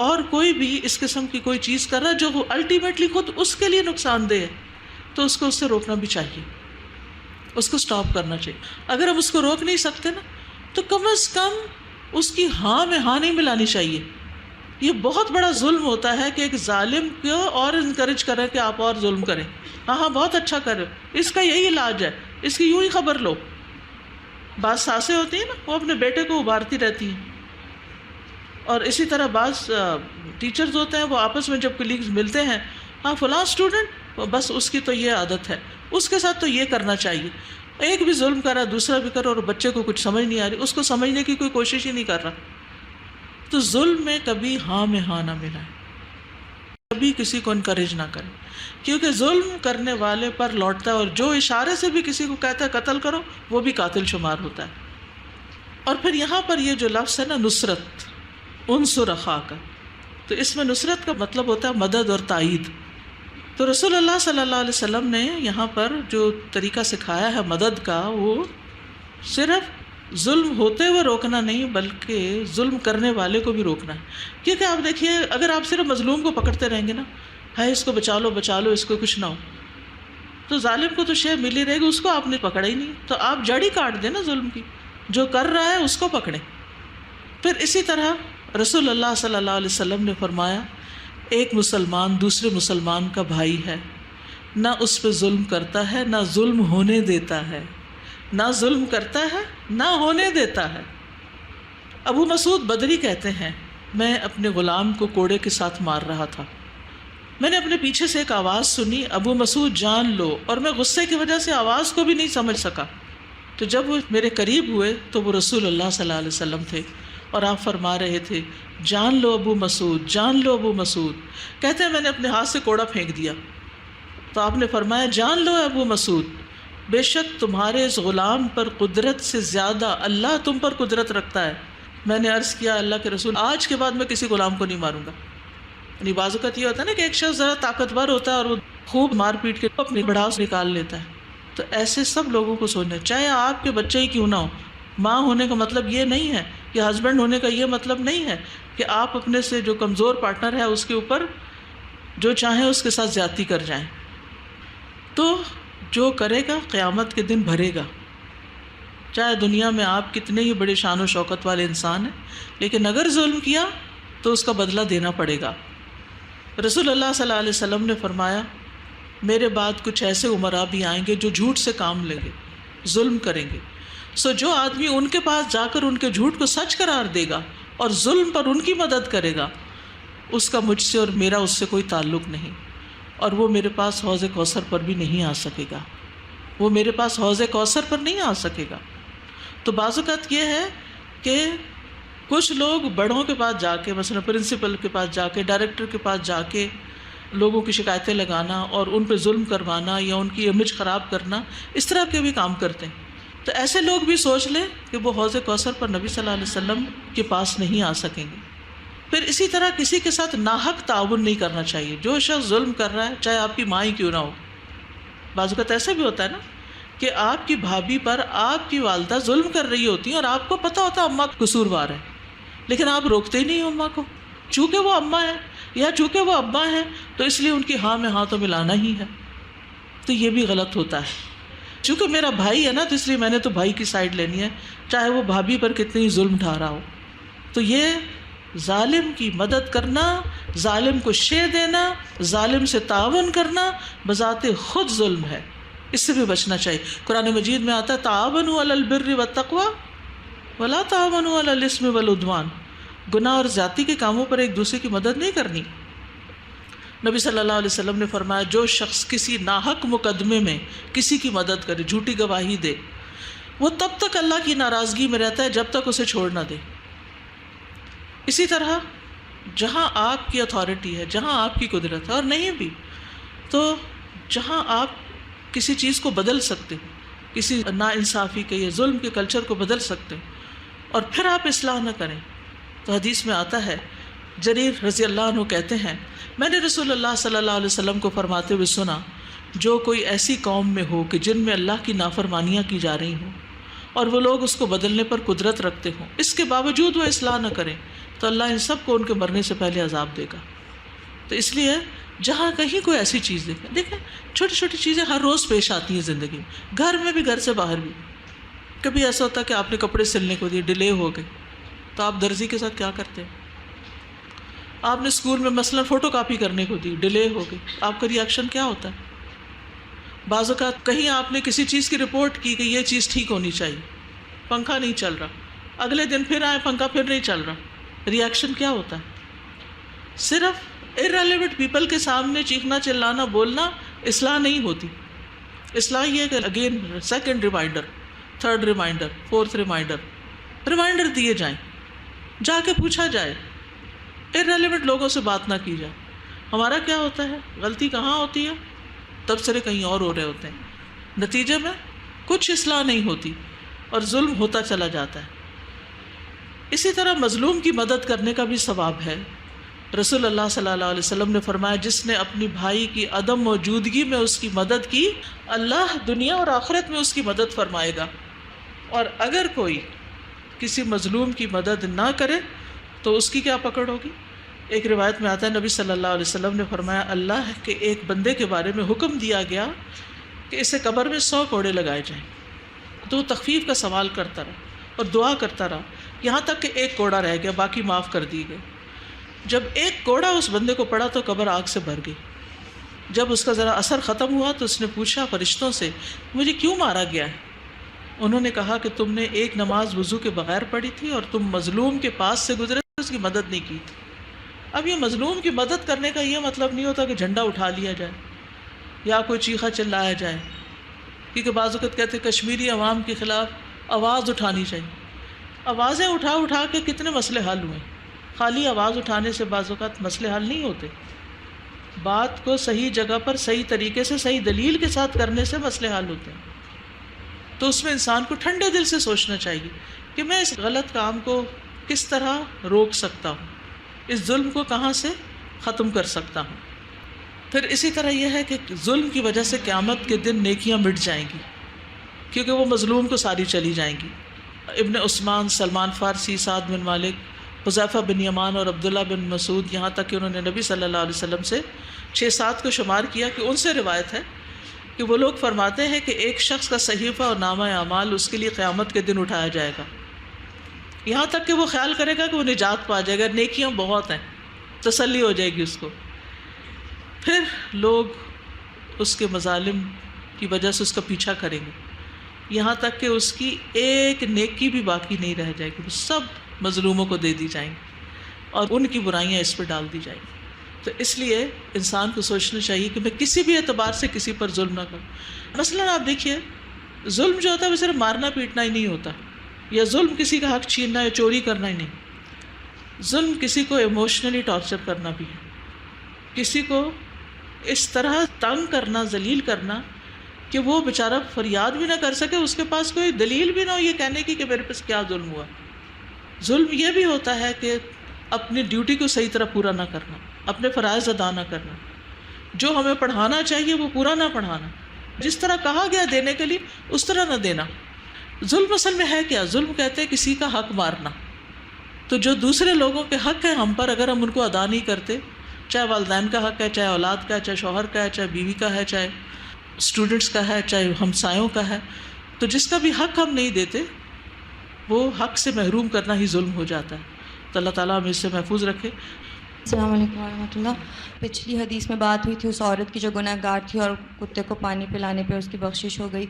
اور کوئی بھی اس قسم کی کوئی چیز کر رہا ہے جو الٹیمیٹلی خود اس کے لیے نقصان دہ ہے تو اس کو اس سے روکنا بھی چاہیے, اس کو سٹاپ کرنا چاہیے. اگر ہم اس کو روک نہیں سکتے نا تو کم از کم اس کی ہاں میں ہاں نہیں ملانی چاہیے. یہ بہت بڑا ظلم ہوتا ہے کہ ایک ظالم کو اور انکریج کریں کہ آپ اور ظلم کریں. ہاں بہت اچھا کریں, اس کا یہی علاج ہے, اس کی یوں ہی خبر لو. بعض ساسیں ہوتی ہیں نا, وہ اپنے بیٹے کو ابھارتی رہتی ہیں, اور اسی طرح بعض ٹیچرز ہوتے ہیں وہ آپس میں جب کلیگز ملتے ہیں, ہاں فلاں اسٹوڈنٹ بس اس کی تو یہ عادت ہے, اس کے ساتھ تو یہ کرنا چاہیے. ایک بھی ظلم کر رہا دوسرا بھی کر رہا اور بچے کو کچھ سمجھ نہیں آ رہی, اس کو سمجھنے کی کوئی کوشش ہی نہیں کر رہا. تو ظلم میں کبھی ہاں میں ہاں نہ ملائے, کبھی کسی کو انکریج نہ کریں, کیونکہ ظلم کرنے والے پر لوٹتا ہے, اور جو اشارے سے بھی کسی کو کہتا ہے قتل کرو وہ بھی قاتل شمار ہوتا ہے. اور پھر یہاں پر یہ جو لفظ ہے نا نصرت, انصر اخاک, تو اس میں نصرت کا مطلب ہوتا ہے مدد اور تائید. تو رسول اللہ صلی اللہ علیہ وسلم نے یہاں پر جو طریقہ سکھایا ہے مدد کا, وہ صرف ظلم ہوتے ہوئے روکنا نہیں بلکہ ظلم کرنے والے کو بھی روکنا ہے. کیونکہ آپ دیکھیے اگر آپ صرف مظلوم کو پکڑتے رہیں گے نا، ہے اس کو بچا لو اس کو کچھ نہ ہو، تو ظالم کو تو شے ملی رہے گی، اس کو آپ نے پکڑا ہی نہیں. تو آپ جڑ ہی کاٹ دیں نا ظلم کی، جو کر رہا ہے اس کو پکڑیں. پھر اسی طرح رسول اللہ صلی اللہ علیہ وسلم نے فرمایا ایک مسلمان دوسرے مسلمان کا بھائی ہے، نہ اس پہ ظلم کرتا ہے نہ ظلم ہونے دیتا ہے، نہ ظلم کرتا ہے نہ ہونے دیتا ہے. ابو مسعود بدری کہتے ہیں میں اپنے غلام کو کوڑے کے ساتھ مار رہا تھا، میں نے اپنے پیچھے سے ایک آواز سنی، ابو مسعود جان لو، اور میں غصے کی وجہ سے آواز کو بھی نہیں سمجھ سکا. تو جب وہ میرے قریب ہوئے تو وہ رسول اللہ صلی اللہ علیہ وسلم تھے اور آپ فرما رہے تھے جان لو ابو مسعود، جان لو ابو مسعود. کہتے ہیں میں نے اپنے ہاتھ سے کوڑا پھینک دیا تو آپ نے فرمایا جان لو ابو مسعود، بے شک تمہارے اس غلام پر قدرت سے زیادہ اللہ تم پر قدرت رکھتا ہے. میں نے عرض کیا اللہ کے رسول آج کے بعد میں کسی غلام کو نہیں ماروں گا. یعنی بعض اوقات یہ ہوتا ہے نا کہ ایک شخص ذرا طاقتور ہوتا ہے اور وہ خوب مار پیٹ کے اپنی بڑھاس نکال لیتا ہے. تو ایسے سب لوگوں کو سوچنا چاہے آپ کے بچے ہی کیوں نہ ہو. ماں ہونے کا مطلب یہ نہیں ہے یا ہسبینڈ ہونے کا یہ مطلب نہیں ہے کہ آپ اپنے سے جو کمزور پارٹنر ہے اس کے اوپر جو چاہیں اس کے ساتھ زیادتی کر جائیں. تو جو کرے گا قیامت کے دن بھرے گا. چاہے دنیا میں آپ کتنے ہی بڑے شان و شوکت والے انسان ہیں، لیکن اگر ظلم کیا تو اس کا بدلہ دینا پڑے گا. رسول اللہ صلی اللہ علیہ وسلم نے فرمایا میرے بعد کچھ ایسے امراء بھی آئیں گے جو جھوٹ سے کام لیں گے، ظلم کریں گے. سو جو آدمی ان کے پاس جا کر ان کے جھوٹ کو سچ قرار دے گا اور ظلم پر ان کی مدد کرے گا، اس کا مجھ سے اور میرا اس سے کوئی تعلق نہیں، اور وہ میرے پاس حوض کوثر پر بھی نہیں آ سکے گا. وہ میرے پاس حوض کوثر پر نہیں آ سکے گا. تو بعض اوقات یہ ہے کہ کچھ لوگ بڑوں کے پاس جا کے، مثلا پرنسپل کے پاس جا کے، ڈائریکٹر کے پاس جا کے لوگوں کی شکایتیں لگانا اور ان پہ ظلم کروانا یا ان کی امیج خراب کرنا، اس طرح کے بھی کام کرتے ہیں. تو ایسے لوگ بھی سوچ لیں کہ وہ حوض کوثر پر نبی صلی اللہ علیہ وسلم کے پاس نہیں آ سکیں گے. پھر اسی طرح کسی کے ساتھ ناحق تعاون نہیں کرنا چاہیے. جو شخص ظلم کر رہا ہے چاہے آپ کی ماں ہی کیوں نہ ہو. بعض اوقات ایسا بھی ہوتا ہے نا کہ آپ کی بھابھی پر آپ کی والدہ ظلم کر رہی ہوتی ہیں اور آپ کو پتہ ہوتا ہے اماں قصوروار ہے، لیکن آپ روکتے ہی نہیں اماں کو، چونکہ وہ اماں ہے یا چونکہ وہ ابا ہیں تو اس لیے ان کی ہاں میں ہاں تو ملانا ہی ہے. تو یہ بھی غلط ہوتا ہے. چونکہ میرا بھائی ہے نا تو اس لیے میں نے تو بھائی کی سائڈ لینی ہے، چاہے وہ بھابھی پر کتنی ظلم ڈھا رہا ہو. تو یہ ظالم کی مدد کرنا، ظالم کو شے دینا، ظالم سے تعاون کرنا بذات خود ظلم ہے. اس سے بھی بچنا چاہیے. قرآن مجید میں آتا ہے تعاونوا علی البر والتقوی ولا تعاونوا علی الاثم والعدوان. گناہ اور زیادتی کے کاموں پر ایک دوسرے کی مدد نہیں کرنی. نبی صلی اللہ علیہ وسلم نے فرمایا جو شخص کسی ناحق مقدمے میں کسی کی مدد کرے، جھوٹی گواہی دے، وہ تب تک اللہ کی ناراضگی میں رہتا ہے جب تک اسے چھوڑ نہ دے. اسی طرح جہاں آپ کی اتھارٹی ہے، جہاں آپ کی قدرت ہے، اور نہیں بھی تو جہاں آپ کسی چیز کو بدل سکتے، کسی ناانصافی کے یا ظلم کے کلچر کو بدل سکتے اور پھر آپ اصلاح نہ کریں. تو حدیث میں آتا ہے، جریر رضی اللہ عنہ کہتے ہیں میں نے رسول اللہ صلی اللہ علیہ وسلم کو فرماتے ہوئے سنا جو کوئی ایسی قوم میں ہو کہ جن میں اللہ کی نافرمانیاں کی جا رہی ہوں اور وہ لوگ اس کو بدلنے پر قدرت رکھتے ہوں، اس کے باوجود وہ اصلاح نہ کریں، تو اللہ ان سب کو ان کے مرنے سے پہلے عذاب دے گا. تو اس لیے جہاں کہیں کوئی ایسی چیز دیکھیں چھوٹی چھوٹی چیزیں ہر روز پیش آتی ہیں زندگی میں، گھر میں بھی گھر سے باہر بھی. کبھی ایسا ہوتا ہے کہ آپ نے کپڑے سلنے کو دیے، ڈیلے ہو گئے، تو آپ درزی کے ساتھ کیا کرتے ہیں؟ آپ نے اسکول میں مثلاً فوٹو کاپی کرنے کو دی، ڈیلے ہو گئی، آپ کا ری ایکشن کیا ہوتا ہے؟ بعض اوقات کہیں آپ نے کسی چیز کی رپورٹ کی کہ یہ چیز ٹھیک ہونی چاہیے، پنکھا نہیں چل رہا، اگلے دن پھر آئے پنکھا پھر نہیں چل رہا، ری ایکشن کیا ہوتا ہے؟ صرف irrelevant پیپل کے سامنے چیخنا چلانا بولنا اصلاح نہیں ہوتی. اصلاح یہ ہے کہ again second reminder, third reminder, fourth reminder دیے جائیں، جا کے پوچھا جائے، irrelevant لوگوں سے بات نہ کی جائے. ہمارا کیا ہوتا ہے، غلطی کہاں ہوتی ہے، تبصرے کہیں اور ہو رہے ہوتے ہیں، نتیجے میں کچھ اصلاح نہیں ہوتی اور ظلم ہوتا چلا جاتا ہے. اسی طرح مظلوم کی مدد کرنے کا بھی ثواب ہے. رسول اللہ صلی اللہ علیہ وسلم نے فرمایا جس نے اپنی بھائی کی عدم موجودگی میں اس کی مدد کی، اللہ دنیا اور آخرت میں اس کی مدد فرمائے گا. اور اگر کوئی کسی مظلوم کی مدد نہ کرے تو اس کی کیا پکڑ ہوگی؟ ایک روایت میں آتا ہے نبی صلی اللہ علیہ وسلم نے فرمایا اللہ کے ایک بندے کے بارے میں حکم دیا گیا کہ اسے قبر میں 100 کوڑے لگائے جائیں. تو وہ تخفیف کا سوال کرتا رہا اور دعا کرتا رہا یہاں تک کہ ایک کوڑا رہ گیا، باقی معاف کر دی گئے. جب ایک کوڑا اس بندے کو پڑا تو قبر آگ سے بھر گئی. جب اس کا ذرا اثر ختم ہوا تو اس نے پوچھا فرشتوں سے مجھے کیوں مارا گیا ہے؟ انہوں نے کہا کہ تم نے ایک نماز وضو کے بغیر پڑھی تھی اور تم مظلوم کے پاس سے گزرے اس کی مدد نہیں کی تھی. اب یہ مظلوم کی مدد کرنے کا یہ مطلب نہیں ہوتا کہ جھنڈا اٹھا لیا جائے یا کوئی چیخا چلایا جائے، کیونکہ بعض اوقات کہتے ہیں کشمیری عوام کے خلاف آواز اٹھانی چاہیے. آوازیں اٹھا کے کتنے مسئلے حل ہوئے. خالی آواز اٹھانے سے بعض اوقات مسئلے حل نہیں ہوتے. بات کو صحیح جگہ پر صحیح طریقے سے صحیح دلیل کے ساتھ کرنے سے مسئلے حل ہوتے ہیں. تو اس میں انسان کو ٹھنڈے دل سے سوچنا چاہیے کہ میں اس غلط کام کو کس طرح روک سکتا ہوں، اس ظلم کو کہاں سے ختم کر سکتا ہوں. پھر اسی طرح یہ ہے کہ ظلم کی وجہ سے قیامت کے دن نیکیاں مٹ جائیں گی کیونکہ وہ مظلوم کو ساری چلی جائیں گی. ابن عثمان، سلمان فارسی، سعد بن مالک، حذیفہ بن یمان اور عبداللہ بن مسعود، یہاں تک کہ انہوں نے نبی صلی اللہ علیہ وسلم سے 6-7 کو شمار کیا کہ ان سے روایت ہے کہ وہ لوگ فرماتے ہیں کہ ایک شخص کا صحیفہ اور نامہ اعمال اس کے لیے قیامت کے دن اٹھایا جائے گا، یہاں تک کہ وہ خیال کرے گا کہ وہ نجات پا جائے گا، نیکیاں بہت ہیں، تسلی ہو جائے گی اس کو. پھر لوگ اس کے مظالم کی وجہ سے اس کا پیچھا کریں گے یہاں تک کہ اس کی ایک نیکی بھی باقی نہیں رہ جائے گی، وہ سب مظلوموں کو دے دی جائیں گی اور ان کی برائیاں اس پہ ڈال دی جائیں گی. تو اس لیے انسان کو سوچنا چاہیے کہ میں کسی بھی اعتبار سے کسی پر ظلم نہ کروں. مثلاً آپ دیکھیے ظلم جو ہوتا ہے وہ صرف مارنا پیٹنا ہی نہیں ہوتا، یا ظلم کسی کا حق چھیننا یا چوری کرنا ہی نہیں. ظلم کسی کو ایموشنلی ٹارچر کرنا بھی ہے، کسی کو اس طرح تنگ کرنا، ذلیل کرنا کہ وہ بیچارہ فریاد بھی نہ کر سکے، اس کے پاس کوئی دلیل بھی نہ ہو یہ کہنے کی کہ میرے پاس کیا ظلم ہوا. ظلم یہ بھی ہوتا ہے کہ اپنی ڈیوٹی کو صحیح طرح پورا نہ کرنا، اپنے فرائض ادا نہ کرنا، جو ہمیں پڑھانا چاہیے وہ پورا نہ پڑھانا، جس طرح کہا گیا دینے کے لیے اس طرح نہ دینا. ظلم اصل میں ہے کیا؟ ظلم کہتے ہیں کسی کا حق مارنا. تو جو دوسرے لوگوں کے حق ہیں ہم پر، اگر ہم ان کو ادا نہیں کرتے، چاہے والدین کا حق ہے، چاہے اولاد کا ہے، چاہے شوہر کا ہے، چاہے بیوی کا ہے، چاہے اسٹوڈنٹس کا ہے، چاہے ہمسایوں کا ہے، تو جس کا بھی حق ہم نہیں دیتے وہ حق سے محروم کرنا ہی ظلم ہو جاتا ہے. تو اللہ تعالیٰ ہمیں اس سے محفوظ رکھے. السلام علیکم ورحمۃ اللہ. پچھلی حدیث میں بات ہوئی تھی اس عورت کی جو گناہ گار تھی اور کتے کو پانی پلانے پہ اس کی بخشش ہو گئی،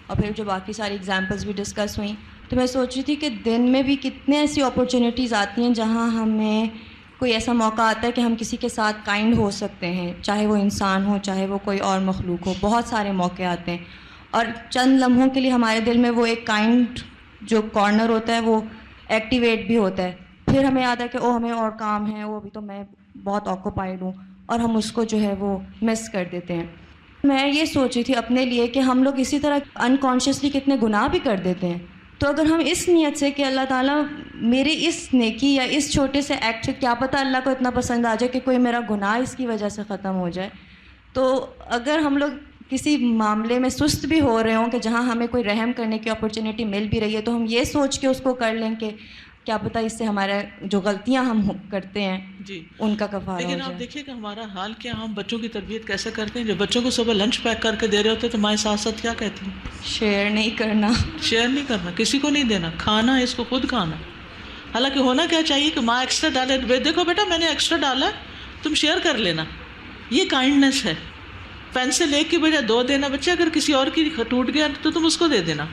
اور پھر جو باقی ساری ایگزامپلس بھی ڈسکس ہوئیں. تو میں سوچ رہی تھی کہ دن میں بھی کتنے ایسی اپرچونیٹیز آتی ہیں جہاں ہمیں کوئی ایسا موقع آتا ہے کہ ہم کسی کے ساتھ کائنڈ ہو سکتے ہیں، چاہے وہ انسان ہو، چاہے وہ کوئی اور مخلوق ہو. بہت سارے موقع آتے ہیں اور چند لمحوں کے لیے ہمارے دل میں وہ ایک کائنڈ جو کارنر ہوتا ہے وہ ایکٹیویٹ بھی ہوتا ہے. پھر ہمیں یاد ہے کہ ہمیں اور کام ہے، وہ ابھی تو میں بہت آکوپائڈ ہوں، اور ہم اس کو جو ہے وہ مس کر دیتے ہیں. میں یہ سوچ رہی تھی اپنے لیے کہ ہم لوگ اسی طرح انکانشیسلی کتنے گناہ بھی کر دیتے ہیں. تو اگر ہم اس نیت سے کہ اللہ تعالیٰ میرے اس نیکی یا اس چھوٹے سے ایکٹ سے، کیا پتہ اللہ کو اتنا پسند آ جائے کہ کوئی میرا گناہ اس کی وجہ سے ختم ہو جائے. تو اگر ہم لوگ کسی معاملے میں سست بھی ہو رہے ہوں کہ جہاں ہمیں کوئی رحم کرنے کی اپرچونیٹی مل بھی رہی ہے، تو ہم یہ سوچ کے اس کو کر لیں کہ کیا پتہ اس سے ہمارا جو غلطیاں ہم کرتے ہیں جی ان کا کفارہ ہو جائے. لیکن آپ دیکھیے کہ ہمارا حال کیا، ہم بچوں کی تربیت کیسے کرتے ہیں. جب بچوں کو صبح لنچ پیک کر کے دے رہے ہوتے تو مائیں ساتھ ساتھ کیا کہتی ہیں؟ شیئر نہیں کرنا، شیئر نہیں کرنا، کسی کو نہیں دینا، کھانا اس کو خود کھانا. حالانکہ ہونا کیا چاہیے کہ ماں ایکسٹرا ڈالے، دیکھو بیٹا میں نے ایکسٹرا ڈالا ہے تم شیئر کر لینا. یہ کائنڈنیس ہے. پینسل ایک کی بجائے 2 دینا. بچے اگر کسی اور کی ٹوٹ گیا تو تم اس کو دے دینا.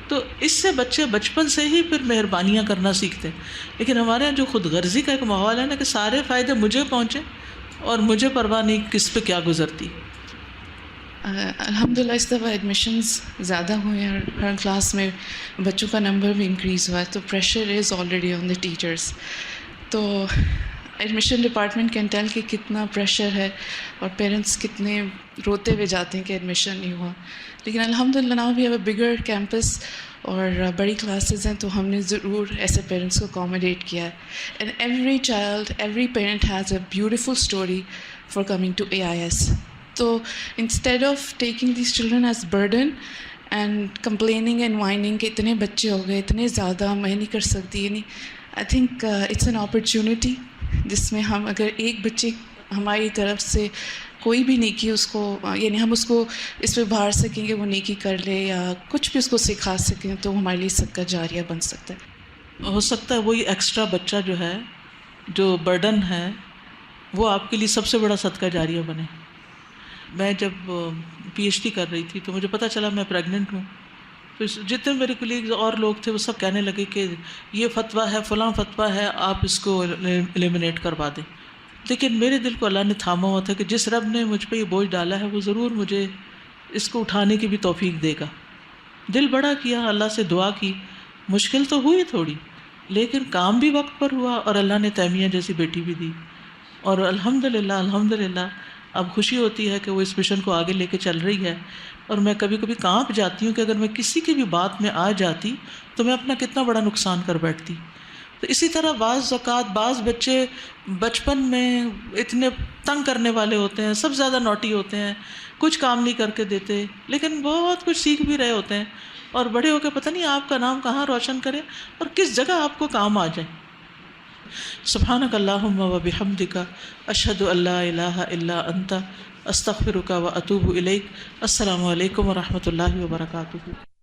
تو اس سے بچے بچپن سے ہی پھر مہربانیاں کرنا سیکھتے ہیں. لیکن ہمارے یہاں جو خود غرضی کا ایک ماحول ہے نا کہ سارے فائدے مجھے پہنچے اور مجھے پرواہ نہیں کس پہ کیا گزرتی. الحمدللہ اس دفعہ ایڈمیشنز زیادہ ہوئے ہیں اور ہر کلاس میں بچوں کا نمبر بھی انکریز ہوا ہے، تو pressure is already on the teachers. تو ایڈمیشن ڈپارٹمنٹ کین ٹیل کہ کتنا پریشر ہے اور پیرنٹس کتنے روتے ہوئے جاتے ہیں کہ ایڈمیشن نہیں ہوا. لیکن الحمدللہ now we have a bigger campus اور بڑی کلاسز ہیں، تو ہم نے ضرور ایسے پیرنٹس کو اکوموڈیٹ کیا ہے. And every child, every parent has a beautiful story for coming to AIS. تو instead of taking these children as burden and complaining and whining کہ اتنے بچے ہو گئے اتنے زیادہ میں نہیں کر سکتی. یعنی I think it's an opportunity جس میں ہم اگر ایک بچے ہماری طرف سے کوئی بھی نیکی اس کو یعنی ہم اس کو اس پہ ابھار سکیں کہ وہ نیکی کر لے یا کچھ بھی اس کو سکھا سکیں تو ہمارے لیے صدقہ جاریہ بن سکتا ہے. ہو سکتا ہے وہی ایکسٹرا بچہ جو ہے جو برڈن ہے وہ آپ کے لیے سب سے بڑا صدقہ جاریہ بنے. میں جب پی ایچ ڈی کر رہی تھی تو مجھے پتہ چلا میں پریگننٹ ہوں. تو جتنے میرے کولیگز اور لوگ تھے وہ سب کہنے لگے کہ یہ فتویٰ ہے فلاں فتویٰ ہے آپ اس کو ایلیمنیٹ کروا دیں. لیکن میرے دل کو اللہ نے تھاما ہوا تھا کہ جس رب نے مجھ پہ یہ بوجھ ڈالا ہے وہ ضرور مجھے اس کو اٹھانے کی بھی توفیق دے گا. دل بڑا کیا, اللہ سے دعا کی, مشکل تو ہوئی تھوڑی لیکن کام بھی وقت پر ہوا اور اللہ نے تیمیہ جیسی بیٹی بھی دی. اور الحمدللہ اب خوشی ہوتی ہے کہ وہ اس مشن کو آگے لے کے چل رہی ہے. اور میں کبھی کبھی کانپ جاتی ہوں کہ اگر میں کسی کی بھی بات میں آ جاتی تو میں اپنا کتنا بڑا نقصان کر بیٹھتی. تو اسی طرح بعض اوقات بعض بچے بچپن میں اتنے تنگ کرنے والے ہوتے ہیں, سب زیادہ نوٹی ہوتے ہیں, کچھ کام نہیں کر کے دیتے لیکن بہت کچھ سیکھ بھی رہے ہوتے ہیں اور بڑے ہو کے پتہ نہیں آپ کا نام کہاں روشن کرے اور کس جگہ آپ کو کام آ جائے. سبحانک اللہم و بحمدک اشہد ان لا الہ الا انت استغفرک و اتوب الیک. السلام علیکم و رحمۃ اللہ وبرکاتہ.